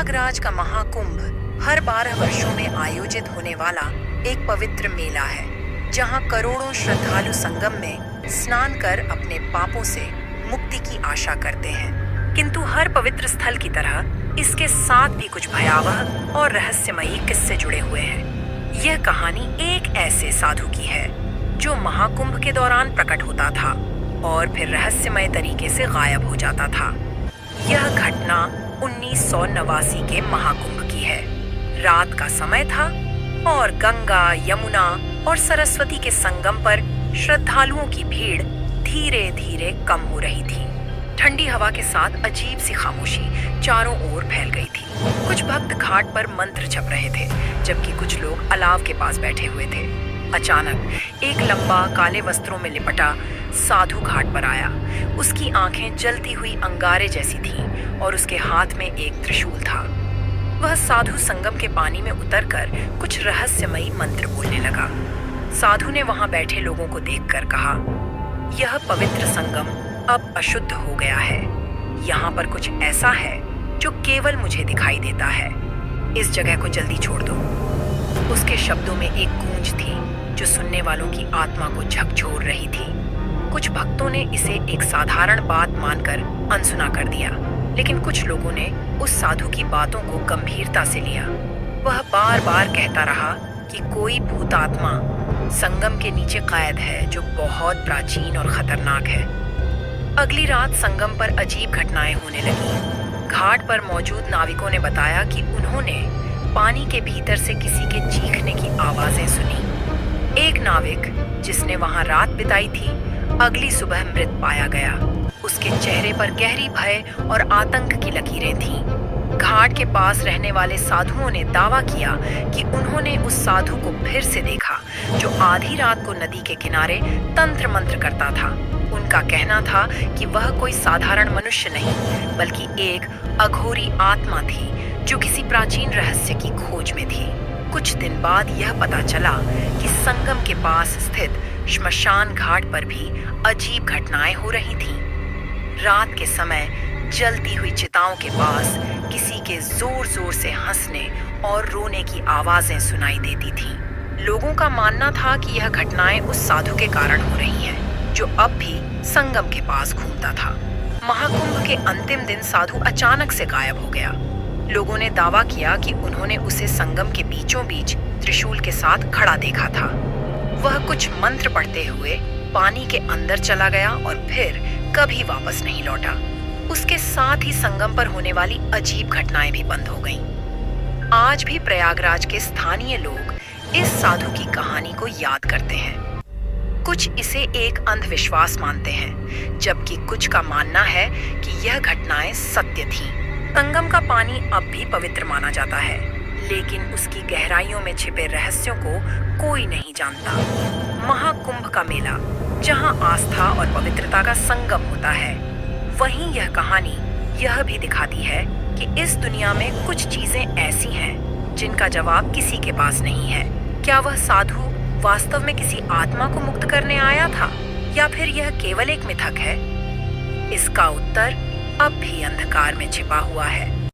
प्रयागराज का महाकुंभ हर 12 वर्षों में आयोजित होने वाला एक पवित्र मेला है, जहां करोड़ों श्रद्धालु संगम में स्नान कर अपने पापों से मुक्ति की आशा करते हैं। किंतु हर पवित्र स्थल की तरह इसके साथ भी कुछ भयावह और रहस्यमयी किस्से जुड़े हुए हैं। यह कहानी एक ऐसे साधु की है जो महाकुंभ के दौरान प्रकट होता था और फिर रहस्यमय तरीके से गायब हो जाता था। यह घटना 1989 के महाकुंभ की है। रात का समय था और गंगा, यमुना और सरस्वती के संगम पर श्रद्धालुओं की भीड़ धीरे धीरे कम हो रही थी। ठंडी हवा के साथ अजीब सी खामोशी चारों ओर फैल गई थी। कुछ भक्त घाट पर मंत्र जप रहे थे, जबकि कुछ लोग अलाव के पास बैठे हुए थे। अचानक एक लंबा काले वस्त्रों में लिपटा साधु घाट पर आया। उसकी आंखें जलती हुई अंगारे जैसी थीं और उसके हाथ में एक त्रिशूल था। वह साधु संगम के पानी में उतरकर कुछ रहस्यमयी मंत्र बोलने लगा। साधु ने वहां बैठे लोगों को देखकर कहा, यह पवित्र संगम अब अशुद्ध हो गया है। यहाँ पर कुछ ऐसा है जो केवल मुझे दिखाई देता है। इस जगह को जल्दी छोड़ दो। उसके शब्दों में एक गूंज थी जो सुनने वालों की आत्मा को झकझोर रही थी। कुछ भक्तों ने इसे एक साधारण बात मानकर अनसुना कर दिया, लेकिन कुछ लोगों ने उस साधु की बातों को गंभीरता से लिया। वह बार बार कहता रहा कि कोई भूतात्मा संगम के नीचे कैद है जो बहुत प्राचीन और खतरनाक है। अगली रात संगम पर अजीब घटनाएं होने लगी। घाट पर मौजूद नाविकों ने बताया कि उन्होंने पानी के भीतर से किसी के चीखने की आवाजें सुनी। एक नाविक जिसने वहां रात बिताई थी, अगली सुबह मृत पाया गया। उसके चेहरे पर गहरी भय और आतंक की लकीरें थीं। घाट के पास रहने वाले साधुओं ने दावा किया कि उन्होंने उस साधु को फिर से देखा, जो आधी रात को नदी के किनारे तंत्र मंत्र करता था। उनका कहना था कि वह कोई साधारण मनुष्य नहीं, बल्कि एक अघोरी आत्मा थी जो किसी प्राचीन रहस्य की खोज में थी। कुछ दिन बाद यह पता चला कि संगम के पास स्थित श्मशान घाट पर भी अजीब घटनाएं हो रही थीं। रात के समय जलती हुई चिताओं के पास किसी के जोर जोर से हंसने और रोने की आवाजें सुनाई देती थीं। लोगों का मानना था कि यह घटनाएं उस साधु के कारण हो रही हैं, जो अब भी संगम के पास घूमता था। महाकुंभ के अंतिम दिन साधु अचानक से गायब हो गया। लोगों ने दावा किया कि उन्होंने उसे संगम के बीचों बीच त्रिशूल के साथ खड़ा देखा था। वह कुछ मंत्र पढ़ते हुए पानी के अंदर चला गया और फिर कभी वापस नहीं लौटा। उसके साथ ही संगम पर होने वाली अजीब घटनाएं भी बंद हो गईं। आज भी प्रयागराज के स्थानीय लोग इस साधु की कहानी को याद करते हैं। कुछ इसे एक अंधविश्वास मानते हैं, जबकि कुछ का मानना है कि यह घटनाएं सत्य थीं। संगम का पानी अब भी पवित्र माना जाता है, लेकिन उसकी गहराइयों में छिपे रहस्यों को कोई नहीं जानता। महाकुंभ का मेला, जहां आस्था और पवित्रता का संगम होता है, वहीं यह कहानी यह भी दिखाती है कि इस दुनिया में कुछ चीजें ऐसी हैं जिनका जवाब किसी के पास नहीं है। क्या वह साधु वास्तव में किसी आत्मा को मुक्त करने आया था, या फिर यह केवल एक मिथक है? इसका उत्तर अब भी अंधकार में छिपा हुआ है।